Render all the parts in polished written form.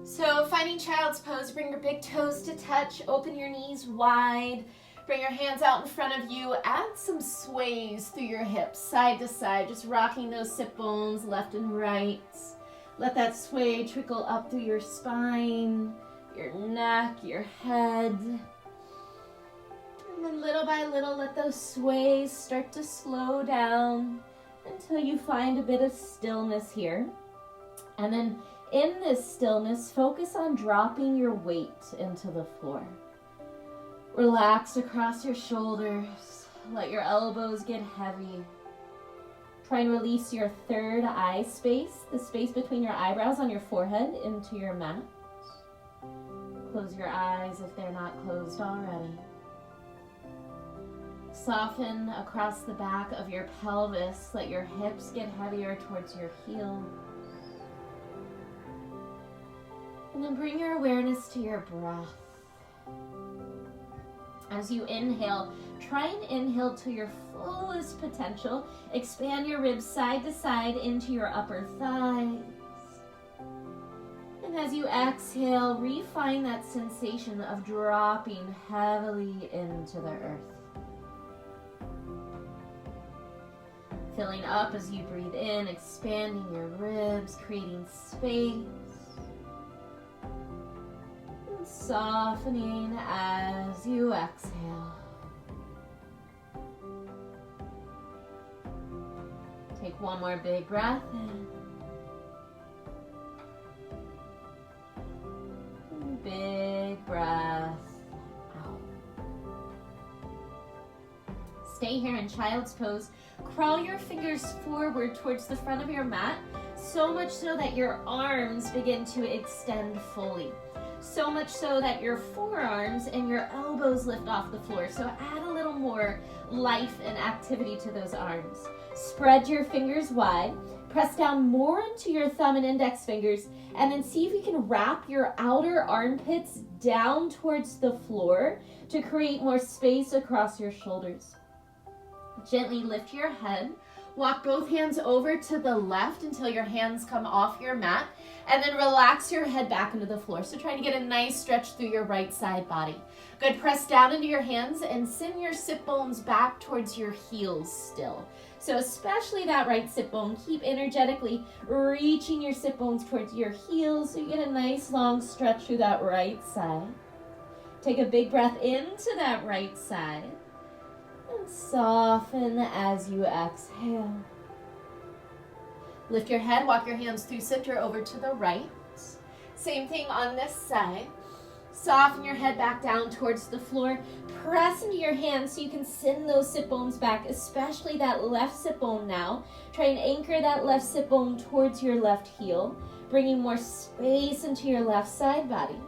So finding child's pose, bring your big toes to touch, open your knees wide, bring your hands out in front of you, add some sways through your hips, side to side, just rocking those sit bones left and right. Let that sway trickle up through your spine, your neck, your head. And then little by little, let those sways start to slow down until you find a bit of stillness here. And then in this stillness, focus on dropping your weight into the floor. Relax across your shoulders. Let your elbows get heavy. Try and release your third eye space, the space between your eyebrows on your forehead, into your mat. Close your eyes if they're not closed already. Soften across the back of your pelvis. Let your hips get heavier towards your heels. And then bring your awareness to your breath. As you inhale, try and inhale to your fullest potential. Expand your ribs side to side into your upper thighs. And as you exhale, refine that sensation of dropping heavily into the earth. Filling up as you breathe in, expanding your ribs, creating space. And softening as you exhale. Take one more big breath in. And big breath out. Stay here in child's pose. Crawl your fingers forward towards the front of your mat, so much so that your arms begin to extend fully. So much so that your forearms and your elbows lift off the floor. So add a little more life and activity to those arms. Spread your fingers wide. Press down more into your thumb and index fingers, and then see if you can wrap your outer armpits down towards the floor to create more space across your shoulders. Gently lift your head. Walk both hands over to the left until your hands come off your mat, and then relax your head back into the floor. So try to get a nice stretch through your right side body. Good, press down into your hands and send your sit bones back towards your heels still. So especially that right sit bone, keep energetically reaching your sit bones towards your heels so you get a nice long stretch through that right side. Take a big breath into that right side. And soften as you exhale. Lift your head, walk your hands through center over to the right. Same thing on this side. Soften your head back down towards the floor. Press into your hands so you can send those sit bones back, especially that left sit bone now. Try and anchor that left sit bone towards your left heel, bringing more space into your left side body.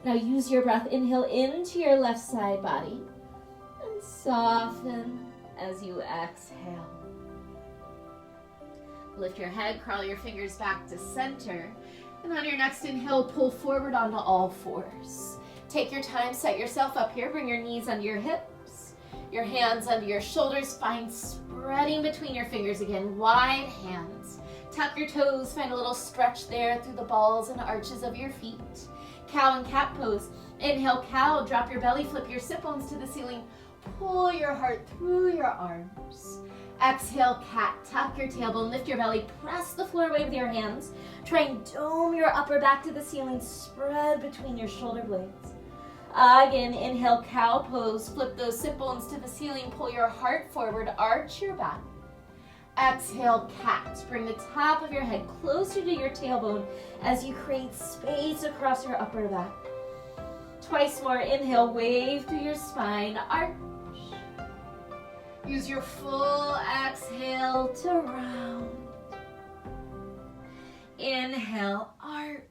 Now use your breath. Inhale into your left side body. Soften as you exhale. Lift your head, crawl your fingers back to center, and on your next inhale, pull forward onto all fours. Take your time, set yourself up here, bring your knees under your hips, your hands under your shoulders, find spreading between your fingers again, wide hands. Tuck your toes, find a little stretch there through the balls and arches of your feet. Cow and cat pose. Inhale, cow, drop your belly, flip your sit bones to the ceiling. Pull your heart through your arms. Exhale, cat. Tuck your tailbone, lift your belly, press the floor away with your hands. Try and dome your upper back to the ceiling, spread between your shoulder blades. Again, inhale, cow pose, flip those sit bones to the ceiling, pull your heart forward, arch your back. Exhale, cat. Bring the top of your head closer to your tailbone as you create space across your upper back. Twice more, inhale, wave through your spine, arch. Use your full exhale to round. Inhale, arch.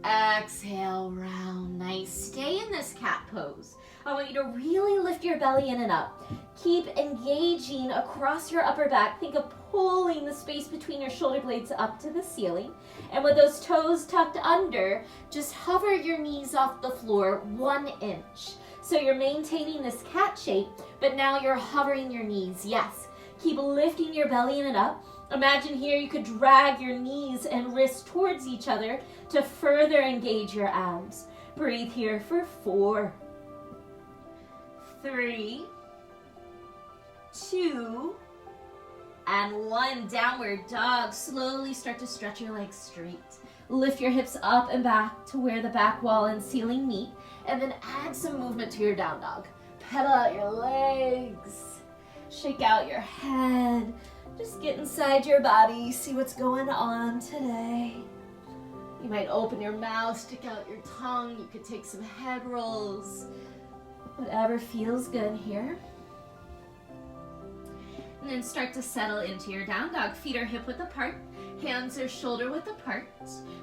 Exhale, round. Nice. Stay in this cat pose. I want you to really lift your belly in and up. Keep engaging across your upper back. Think of pulling the space between your shoulder blades up to the ceiling. And with those toes tucked under, just hover your knees off the floor 1 inch. So you're maintaining this cat shape, but now you're hovering your knees. Yes. Keep lifting your belly in and up. Imagine here you could drag your knees and wrists towards each other to further engage your abs. Breathe here for 4, 3, 2, and 1. Downward dog. Slowly start to stretch your legs straight. Lift your hips up and back to where the back wall and ceiling meet, and then add some movement to your down dog. Pedal out your legs. Shake out your head. Just get inside your body, see what's going on today. You might open your mouth, stick out your tongue. You could take some head rolls. Whatever feels good here. And then start to settle into your down dog. Feet are hip width apart. Hands are shoulder width apart.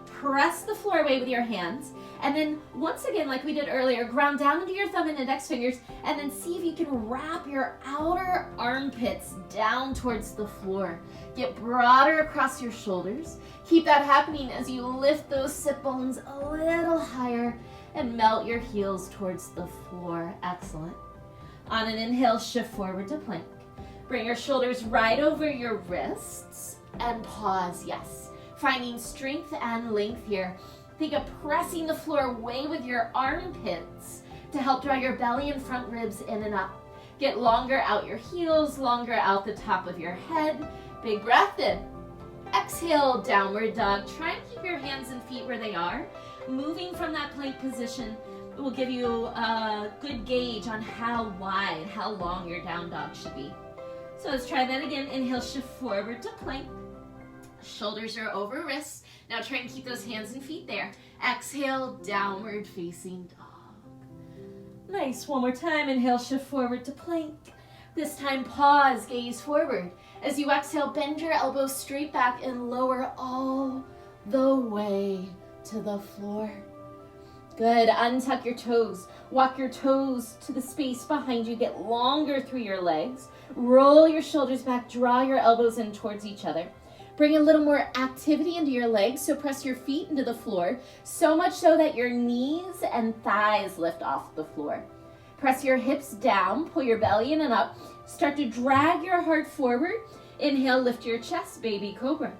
Press the floor away with your hands. And then once again, like we did earlier, ground down into your thumb and index fingers, and then see if you can wrap your outer armpits down towards the floor. Get broader across your shoulders. Keep that happening as you lift those sit bones a little higher and melt your heels towards the floor. Excellent. On an inhale, shift forward to plank. Bring your shoulders right over your wrists and pause, yes. Finding strength and length here. Think of pressing the floor away with your armpits to help draw your belly and front ribs in and up. Get longer out your heels, longer out the top of your head. Big breath in. Exhale, downward dog. Try and keep your hands and feet where they are. Moving from that plank position will give you a good gauge on how wide, how long your down dog should be. So let's try that again. Inhale, shift forward to plank. Shoulders are over wrists. Now try and keep those hands and feet there. Exhale, downward facing dog. Nice, one more time. Inhale, shift forward to plank. This time pause, gaze forward. As you exhale, bend your elbows straight back and lower all the way to the floor. Good, untuck your toes. Walk your toes to the space behind you. Get longer through your legs. Roll your shoulders back, draw your elbows in towards each other. Bring a little more activity into your legs, so press your feet into the floor, so much so that your knees and thighs lift off the floor. Press your hips down, pull your belly in and up. Start to drag your heart forward. Inhale, lift your chest, baby cobra.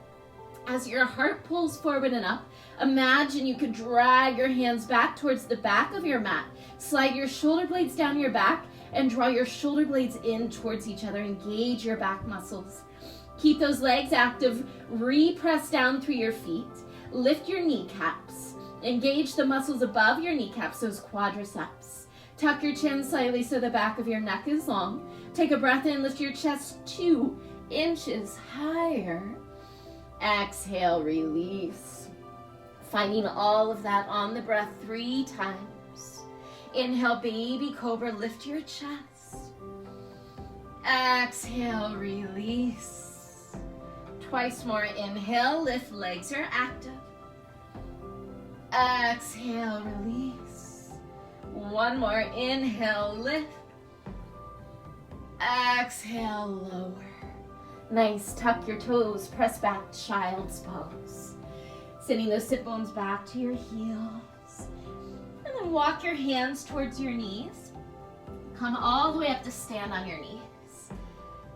As your heart pulls forward and up, imagine you could drag your hands back towards the back of your mat. Slide your shoulder blades down your back and draw your shoulder blades in towards each other. Engage your back muscles. Keep those legs active. Repress down through your feet. Lift your kneecaps. Engage the muscles above your kneecaps, those quadriceps. Tuck your chin slightly so the back of your neck is long. Take a breath in, lift your chest 2 inches higher. Exhale, release. Finding all of that on the breath 3 times. Inhale, baby cobra, lift your chest. Exhale, release. Twice more. Inhale, lift, legs are active. Exhale, release. One more. Inhale, lift. Exhale, lower. Nice. Tuck your toes. Press back, child's pose. Sending those sit bones back to your heels. And then walk your hands towards your knees. Come all the way up to stand on your knees.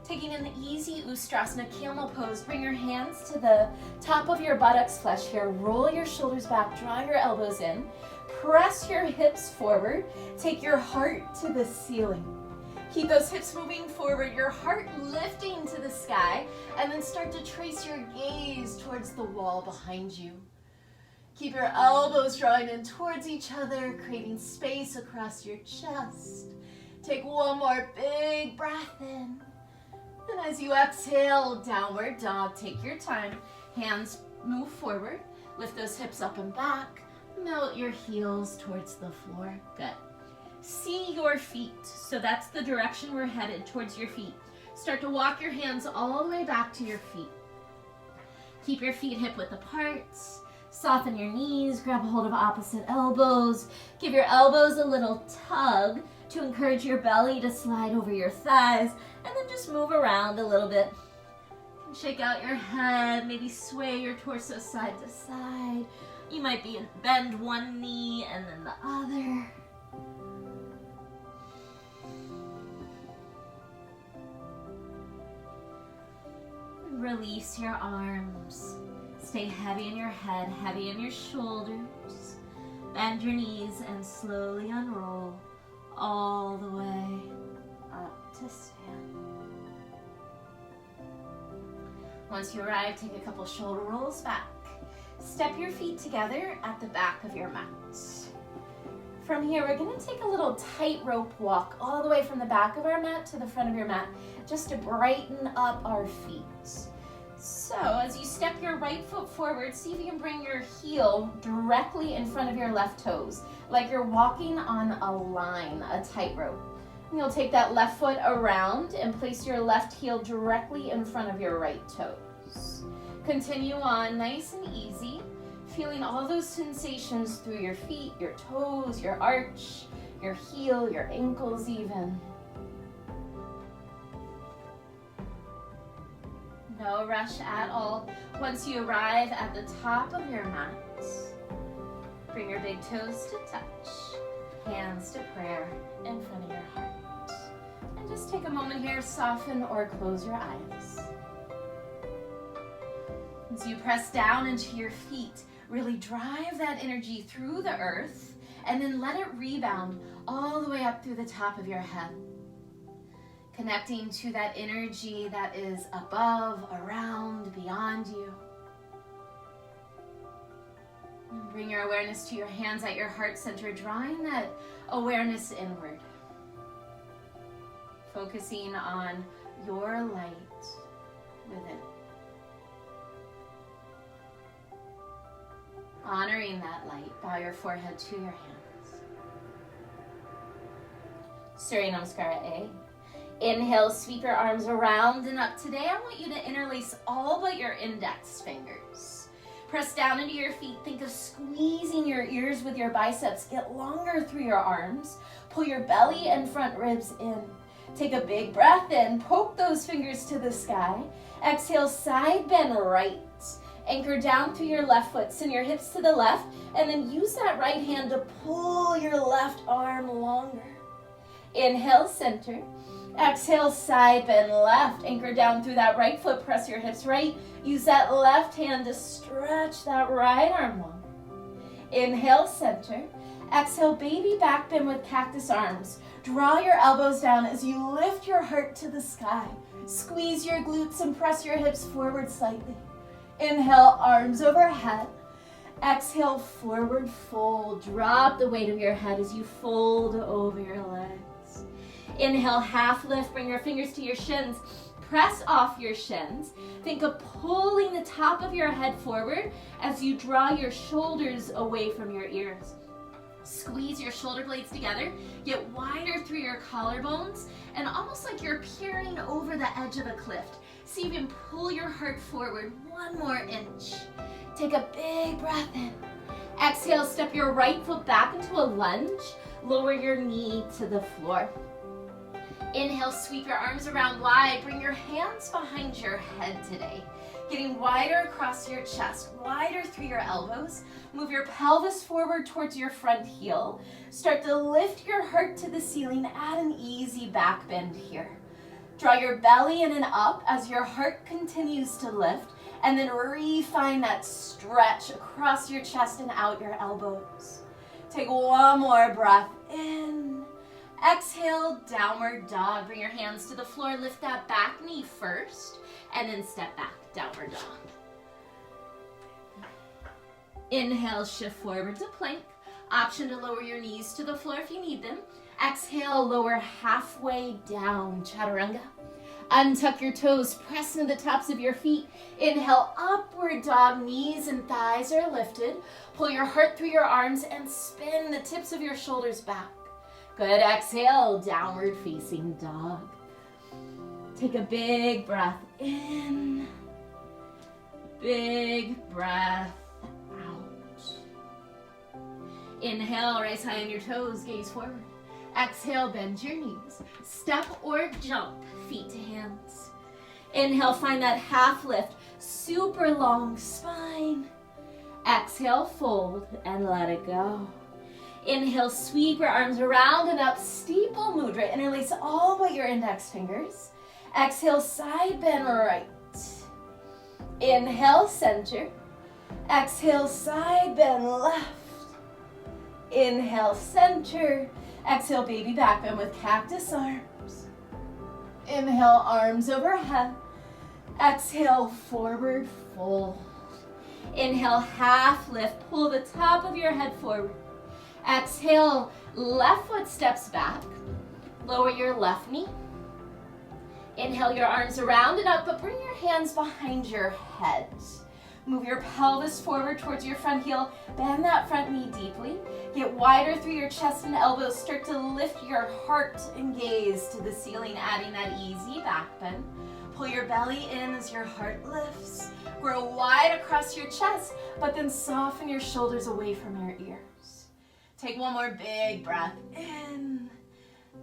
Taking an easy Ustrasana camel pose, bring your hands to the top of your buttocks flesh here. Roll your shoulders back, draw your elbows in. Press your hips forward. Take your heart to the ceiling. Keep those hips moving forward, your heart lifting to the sky, and then start to trace your gaze towards the wall behind you. Keep your elbows drawing in towards each other, creating space across your chest. Take one more big breath in. And as you exhale, downward dog, take your time. Hands move forward. Lift those hips up and back. Melt your heels towards the floor. Good. See your feet. So that's the direction we're headed, towards your feet. Start to walk your hands all the way back to your feet. Keep your feet hip width apart. Soften your knees. Grab a hold of opposite elbows. Give your elbows a little tug to encourage your belly to slide over your thighs. And then just move around a little bit. Shake out your head, maybe sway your torso side to side. You might bend one knee and then the other. Release your arms. Stay heavy in your head, heavy in your shoulders. Bend your knees and slowly unroll all the way up to stand. Once you arrive, take a couple shoulder rolls back. Step your feet together at the back of your mat. From here, we're going to take a little tightrope walk all the way from the back of our mat to the front of your mat, just to brighten up our feet. So as you step your right foot forward, see if you can bring your heel directly in front of your left toes, like you're walking on a line, a tightrope. And you'll take that left foot around and place your left heel directly in front of your right toes. Continue on nice and easy, feeling all those sensations through your feet, your toes, your arch, your heel, your ankles even. No rush at all. Once you arrive at the top of your mat, bring your big toes to touch, hands to prayer in front of your heart. And just take a moment here, soften or close your eyes. As you press down into your feet, really drive that energy through the earth and then let it rebound all the way up through the top of your head. Connecting to that energy that is above, around, beyond you. And bring your awareness to your hands at your heart center, drawing that awareness inward. Focusing on your light within. Honoring that light, bow your forehead to your hands. Surya Namaskara A. Inhale, sweep your arms around and up. Today I want you to interlace all but your index fingers. Press down into your feet. Think of squeezing your ears with your biceps. Get longer through your arms. Pull your belly and front ribs in. Take a big breath in. Poke those fingers to the sky. Exhale, side bend right. Anchor down through your left foot. Send your hips to the left. And then use that right hand to pull your left arm longer. Inhale, center. Exhale, side bend left. Anchor down through that right foot. Press your hips right. Use that left hand to stretch that right arm long. Inhale, center. Exhale, baby back bend with cactus arms. Draw your elbows down as you lift your heart to the sky. Squeeze your glutes and press your hips forward slightly. Inhale, arms overhead. Exhale, forward fold. Drop the weight of your head as you fold over your legs. Inhale, half lift, bring your fingers to your shins. Press off your shins. Think of pulling the top of your head forward as you draw your shoulders away from your ears. Squeeze your shoulder blades together. Get wider through your collarbones and almost like you're peering over the edge of a cliff. See if you can pull your heart forward one more inch. Take a big breath in. Exhale, step your right foot back into a lunge. Lower your knee to the floor. Inhale, sweep your arms around wide. Bring your hands behind your head today. Getting wider across your chest, wider through your elbows. Move your pelvis forward towards your front heel. Start to lift your heart to the ceiling. Add an easy back bend here. Draw your belly in and up as your heart continues to lift. And then refine that stretch across your chest and out your elbows. Take one more breath in. Exhale, downward dog. Bring your hands to the floor. Lift that back knee first, and then step back, downward dog. Inhale, shift forward to plank. Option to lower your knees to the floor if you need them. Exhale, lower halfway down, chaturanga. Untuck your toes, press into the tops of your feet. Inhale, upward dog, knees and thighs are lifted. Pull your heart through your arms and spin the tips of your shoulders back. Good, exhale, downward facing dog. Take a big breath in. Big breath out. Inhale, rise high on your toes, gaze forward. Exhale, bend your knees. Step or jump, feet to hands. Inhale, find that half lift, super long spine. Exhale, fold and let it go. Inhale, sweep your arms around and up, steeple mudra. Interlace all but your index fingers. Exhale, side bend right. Inhale, center. Exhale, side bend left. Inhale, center. Exhale, baby back bend with cactus arms. Inhale, arms overhead. Exhale, forward fold. Inhale, half lift. Pull the top of your head forward. Exhale, left foot steps back. Lower your left knee. Inhale your arms around and up, but bring your hands behind your head. Move your pelvis forward towards your front heel. Bend that front knee deeply. Get wider through your chest and elbows. Start to lift your heart and gaze to the ceiling, adding that easy back bend. Pull your belly in as your heart lifts. Grow wide across your chest, but then soften your shoulders away from your ears. Take one more big breath in.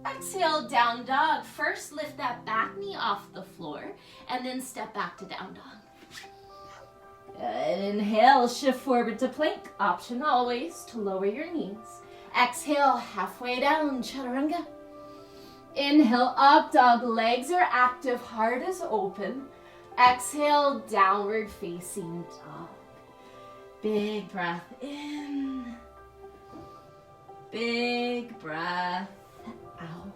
Exhale, down dog. First, lift that back knee off the floor, and then step back to down dog. Good. Inhale, shift forward to plank. Option always to lower your knees. Exhale, halfway down, chaturanga. Inhale, up dog. Legs are active, heart is open. Exhale, downward facing dog. Big breath in. Big breath out.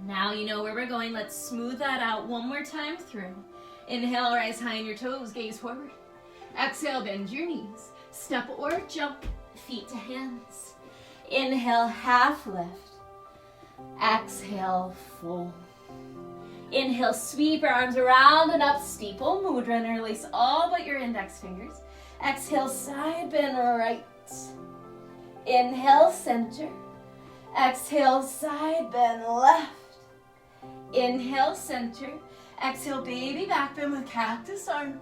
Now you know where we're going. Let's smooth that out one more time through. Inhale, rise high on your toes, gaze forward. Exhale, bend your knees. Step or jump, feet to hands. Inhale, half lift. Exhale, fold. Inhale, sweep your arms around and up, steeple mudra, interlace all but your index fingers. Exhale, side bend right. Inhale, center. Exhale, side bend left. Inhale, center. Exhale, baby back bend with cactus arms.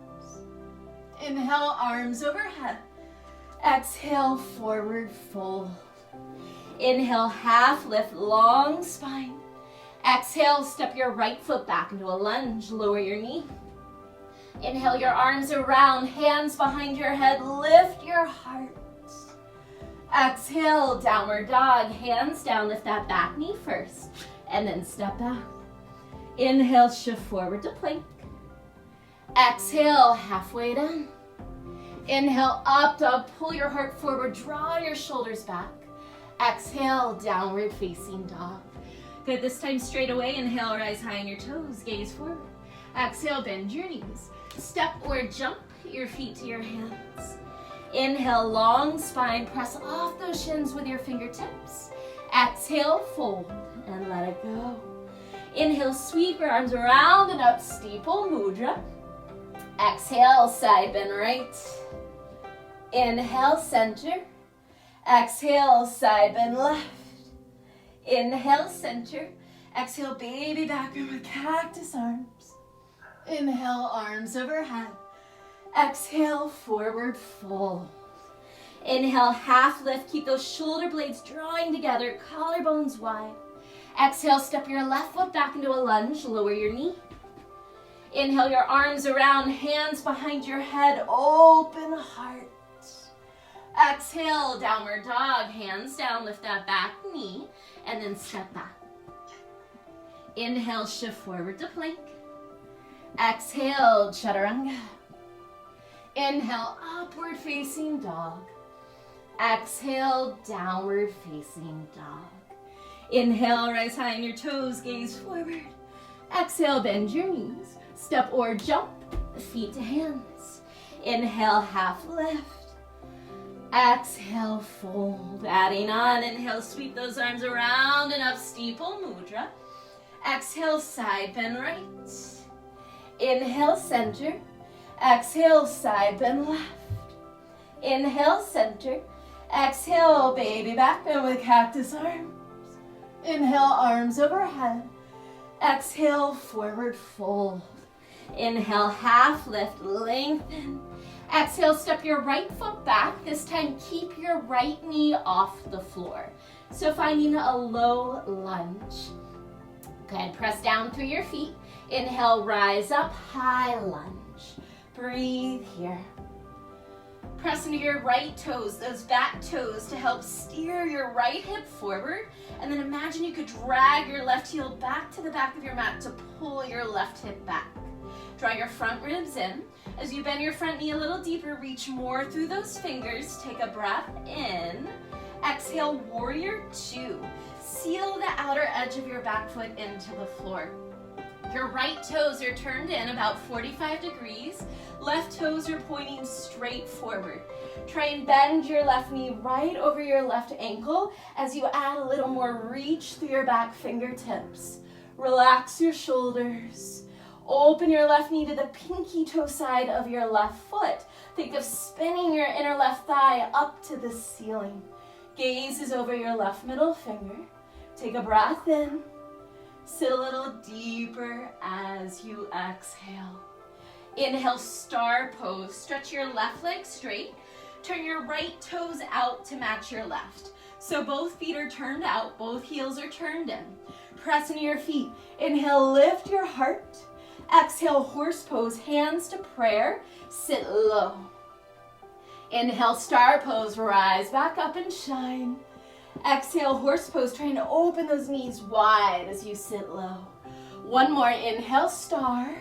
Inhale, arms overhead. Exhale, forward fold. Inhale, half lift, long spine. Exhale, step your right foot back into a lunge. Lower your knee. Inhale your arms around, hands behind your head. Lift your heart. Exhale, downward dog. Hands down, lift that back knee first. And then step back. Inhale, shift forward to plank. Exhale, halfway down. Inhale, up dog. Pull your heart forward. Draw your shoulders back. Exhale, downward facing dog. Good, this time straight away. Inhale, rise high on your toes, gaze forward. Exhale, bend your knees. Step or jump your feet to your hands. Inhale, long spine, press off those shins with your fingertips. Exhale, fold and let it go. Inhale, sweep your arms around and up, steeple mudra. Exhale, side bend right. Inhale, center. Exhale, side bend left. Inhale, center. Exhale, baby back bend with cactus arms. Inhale, arms overhead. Exhale, forward fold. Inhale, half lift. Keep those shoulder blades drawing together, collarbones wide. Exhale, step your left foot back into a lunge. Lower your knee. Inhale your arms around, hands behind your head, open heart. Exhale, downward dog, hands down, lift that back knee, and then step back. Inhale, shift forward to plank. Exhale, chaturanga. Inhale, upward facing dog. Exhale, downward facing dog. Inhale, rise high on your toes, gaze forward. Exhale, bend your knees. Step or jump, feet to hands. Inhale, half lift. Exhale, fold. Adding on, inhale, sweep those arms around and up, steeple mudra. Exhale, side bend right. Inhale, center. Exhale, side bend left. Inhale, center. Exhale, baby back bend with cactus arms. Inhale, arms overhead. Exhale, forward fold. Inhale, half lift, lengthen. Exhale, step your right foot back. This time, keep your right knee off the floor. So finding a low lunge. Good, press down through your feet. Inhale, rise up, high lunge. Breathe here. Press into your right toes, those back toes, to help steer your right hip forward. And then imagine you could drag your left heel back to the back of your mat to pull your left hip back. Draw your front ribs in. As you bend your front knee a little deeper, reach more through those fingers. Take a breath in. Exhale, warrior two. Seal the outer edge of your back foot into the floor. Your right toes are turned in about 45 degrees. Left toes are pointing straight forward. Try and bend your left knee right over your left ankle as you add a little more reach through your back fingertips. Relax your shoulders. Open your left knee to the pinky toe side of your left foot. Think of spinning your inner left thigh up to the ceiling. Gaze is over your left middle finger. Take a breath in. Sit a little deeper as you exhale. Inhale, star pose. Stretch your left leg straight. Turn your right toes out to match your left. So both feet are turned out, both heels are turned in. Press into your feet. Inhale, lift your heart. Exhale, horse pose, hands to prayer. Sit low. Inhale, star pose, rise back up and shine. Exhale, horse pose, trying to open those knees wide as you sit low. One more, inhale, star.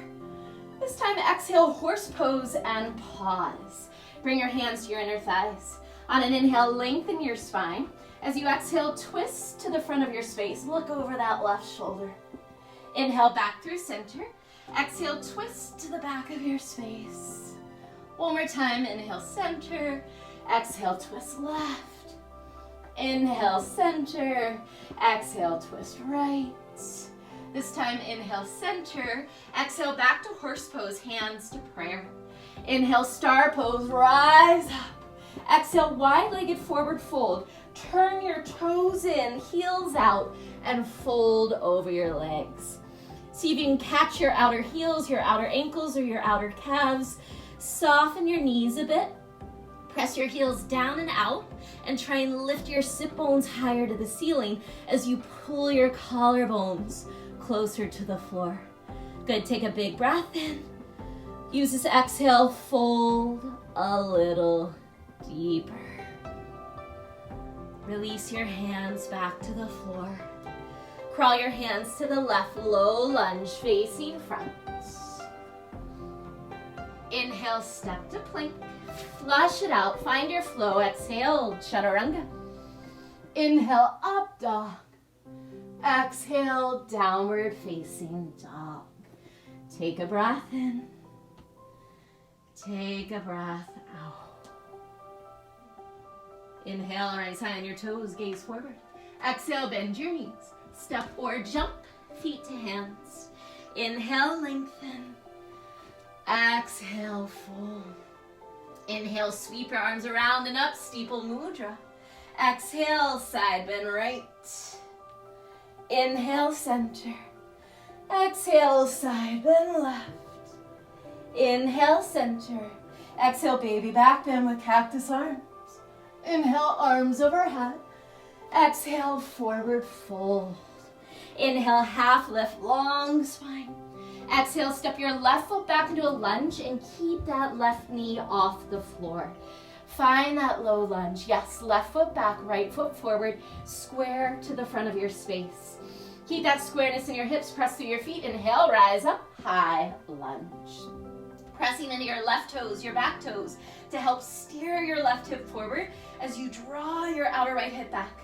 This time, exhale, horse pose and pause. Bring your hands to your inner thighs. On an inhale, lengthen your spine. As you exhale, twist to the front of your space. Look over that left shoulder. Inhale, back through center. Exhale, twist to the back of your space. One more time, inhale, center. Exhale, twist left. Inhale, center. Exhale, twist right. This time, inhale, center. Exhale, back to horse pose, hands to prayer. Inhale, star pose, rise up. Exhale, wide-legged forward fold. Turn your toes in, heels out, and fold over your legs. See if you can catch your outer heels, your outer ankles, or your outer calves. Soften your knees a bit. Press your heels down and out, and try and lift your sit bones higher to the ceiling as you pull your collarbones closer to the floor. Good, take a big breath in. Use this exhale, fold a little deeper. Release your hands back to the floor. Crawl your hands to the left, low lunge facing front. Inhale, step to plank. Flush it out, find your flow. Exhale, chaturanga. Inhale, up dog. Exhale, downward facing dog. Take a breath in. Take a breath out. Inhale, rise high on your toes, gaze forward. Exhale, bend your knees. Step or jump, feet to hands. Inhale, lengthen. Exhale, fold. Inhale, sweep your arms around and up, steeple mudra. Exhale, side bend right. Inhale, center. Exhale, side bend left. Inhale, center. Exhale, baby back bend with cactus arms. Inhale, arms overhead. Exhale, forward fold. Inhale, half lift, long spine. Exhale, step your left foot back into a lunge and keep that left knee off the floor. Find that low lunge. Yes, left foot back, right foot forward, square to the front of your space. Keep that squareness in your hips, press through your feet. Inhale, rise up, high lunge. Pressing into your left toes, your back toes, to help steer your left hip forward as you draw your outer right hip back.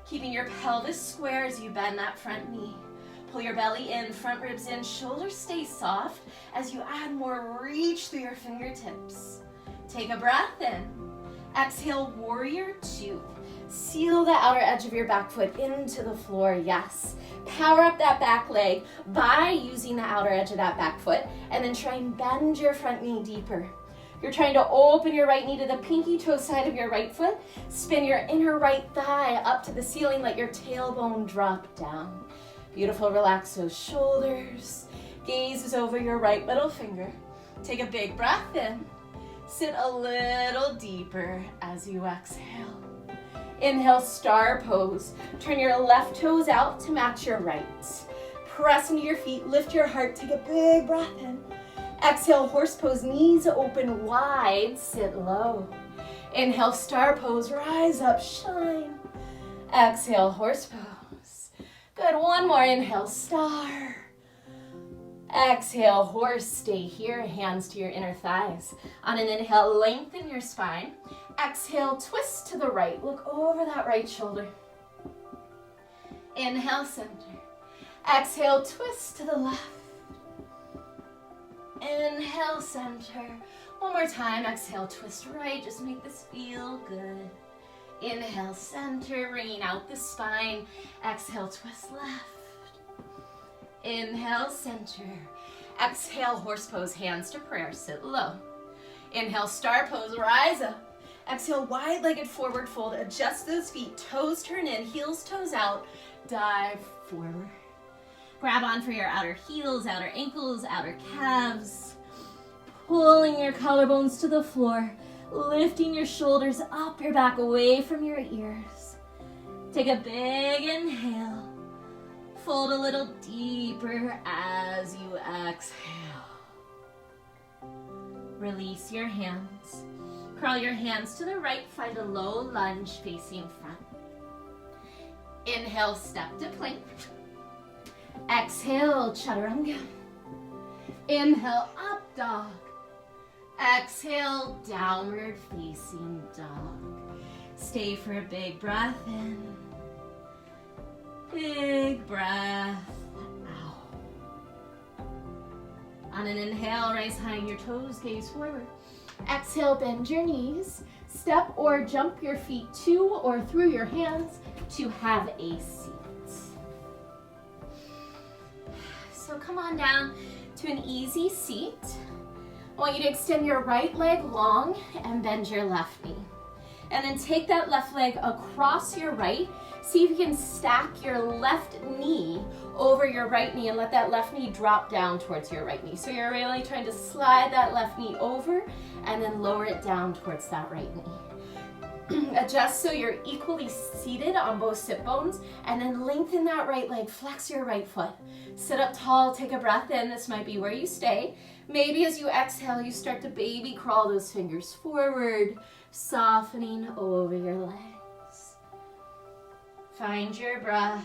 Keeping your pelvis square as you bend that front knee. Pull your belly in, front ribs in, shoulders stay soft as you add more reach through your fingertips. Take a breath in. Exhale, warrior two. Seal the outer edge of your back foot into the floor, yes. Power up that back leg by using the outer edge of that back foot, and then try and bend your front knee deeper. You're trying to open your right knee to the pinky toe side of your right foot. Spin your inner right thigh up to the ceiling, let your tailbone drop down. Beautiful, relax those shoulders. Gaze is over your right middle finger. Take a big breath in. Sit a little deeper as you exhale. Inhale, star pose. Turn your left toes out to match your right. Press into your feet, lift your heart, take a big breath in. Exhale, horse pose, knees open wide, sit low. Inhale, star pose, rise up, shine. Exhale, horse pose. Good, one more, inhale, star. Exhale, horse, stay here, hands to your inner thighs. On an inhale, lengthen your spine. Exhale, twist to the right. Look over that right shoulder. Inhale, center. Exhale, twist to the left. Inhale, center. One more time, exhale, twist right. Just make this feel good. Inhale, center, bringing out the spine. Exhale, twist left. Inhale, center. Exhale, horse pose, hands to prayer, sit low. Inhale, star pose, rise up. Exhale, wide-legged forward fold, adjust those feet, toes turn in, heels, toes out, dive forward. Grab on for your outer heels, outer ankles, outer calves. Pulling your collarbones to the floor, lifting your shoulders up your back, away from your ears. Take a big inhale. Fold a little deeper as you exhale. Release your hands. Curl your hands to the right, find a low lunge facing front. Inhale, step to plank. Exhale, chaturanga. Inhale, up dog. Exhale, downward facing dog. Stay for a big breath in. Big breath out. On an inhale, raise high in your toes, gaze forward. Exhale, bend your knees. Step or jump your feet to or through your hands to have a seat. So come on down to an easy seat. I want you to extend your right leg long and bend your left knee. And then take that left leg across your right. See if you can stack your left knee over your right knee and let that left knee drop down towards your right knee. So you're really trying to slide that left knee over and then lower it down towards that right knee. Adjust so you're equally seated on both sit bones, and then lengthen that right leg, flex your right foot. Sit up tall, take a breath in. This might be where you stay. Maybe as you exhale, you start to baby crawl those fingers forward, softening over your legs. Find your breath.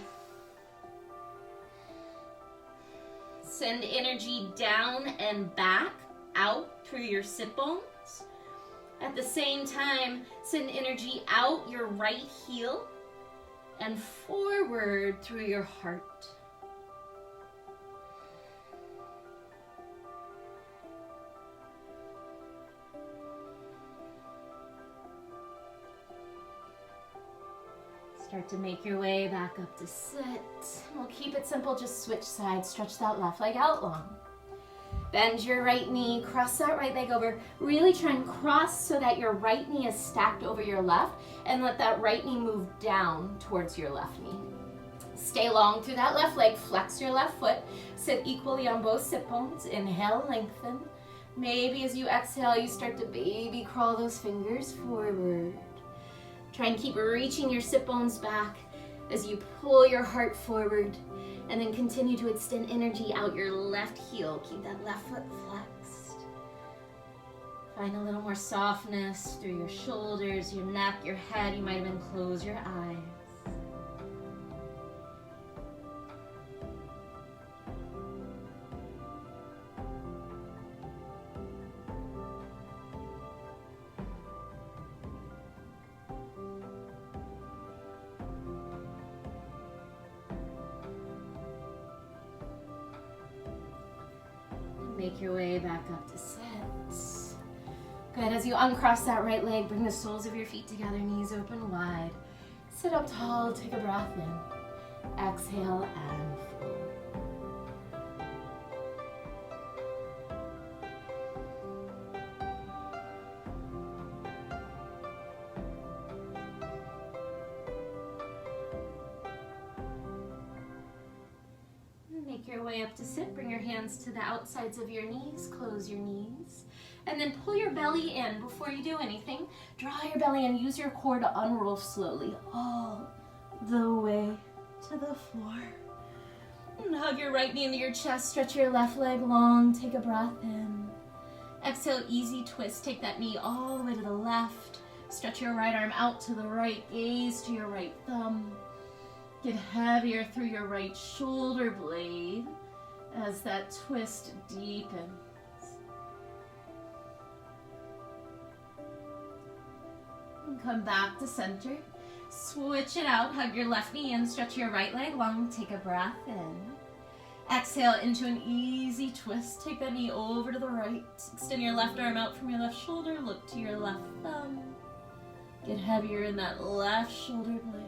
Send energy down and back out through your sit bones. At the same time, send energy out your right heel and forward through your heart. Start to make your way back up to sit. We'll keep it simple, just switch sides, stretch that left leg out long. Bend your right knee, cross that right leg over. Really try and cross so that your right knee is stacked over your left, and let that right knee move down towards your left knee. Stay long through that left leg, flex your left foot, sit equally on both sit bones. Inhale, lengthen. Maybe as you exhale, you start to baby crawl those fingers forward. Try and keep reaching your sit bones back as you pull your heart forward, and then continue to extend energy out your left heel. Keep that left foot flexed. Find a little more softness through your shoulders, your neck, your head. You might even close your eyes. Make your way back up to sit. Good, as you uncross that right leg, bring the soles of your feet together, knees open wide. Sit up tall, take a breath in. Exhale and fold. Make your way up to sit. Bring your hands to the outsides of your knees. Close your knees. And then pull your belly in. Before you do anything, draw your belly in. Use your core to unroll slowly all the way to the floor. And hug your right knee into your chest. Stretch your left leg long. Take a breath in. Exhale, easy twist. Take that knee all the way to the left. Stretch your right arm out to the right. Gaze to your right thumb. Get heavier through your right shoulder blade As that twist deepens. And come back to center. Switch it out. Hug your left knee in. Stretch your right leg long. Take a breath in. Exhale into an easy twist. Take that knee over to the right. Extend your left arm out from your left shoulder. Look to your left thumb. Get heavier in that left shoulder blade.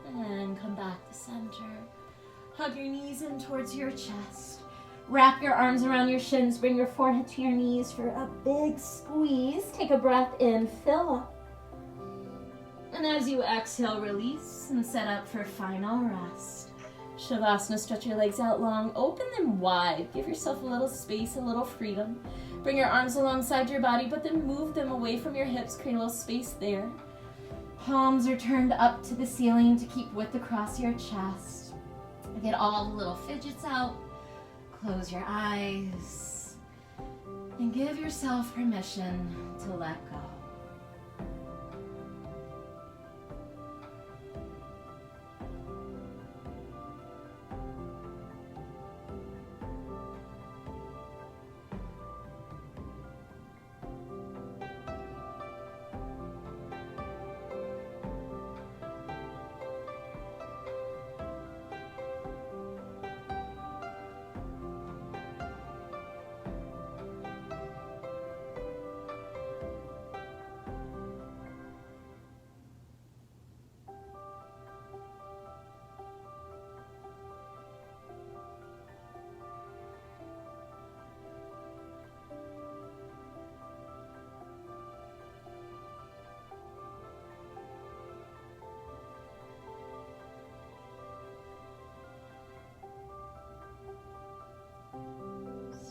And come back to center. Hug your knees in towards your chest. Wrap your arms around your shins. Bring your forehead to your knees for a big squeeze. Take a breath in. Fill up. And as you exhale, release and set up for final rest. Shavasana, stretch your legs out long. Open them wide. Give yourself a little space, a little freedom. Bring your arms alongside your body, but then move them away from your hips. Create a little space there. Palms are turned up to the ceiling to keep width across your chest. Get all the little fidgets out. Close your eyes. And give yourself permission to let go.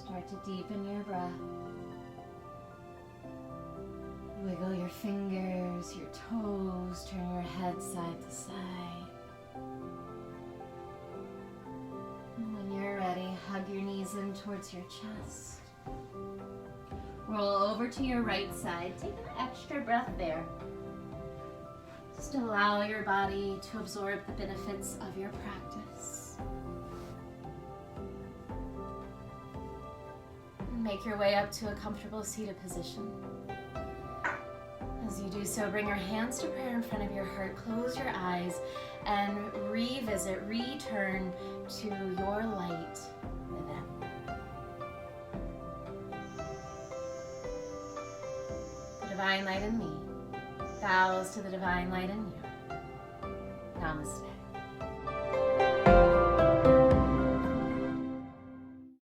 Start to deepen your breath. Wiggle your fingers, your toes, turn your head side to side. And when you're ready, hug your knees in towards your chest. Roll over to your right side. Take an extra breath there. Just allow your body to absorb the benefits of your practice. Make your way up to a comfortable seated position. As you do so, bring your hands to prayer in front of your heart. Close your eyes and return to your light within. The divine light in me bows to the divine light in you. Namaste.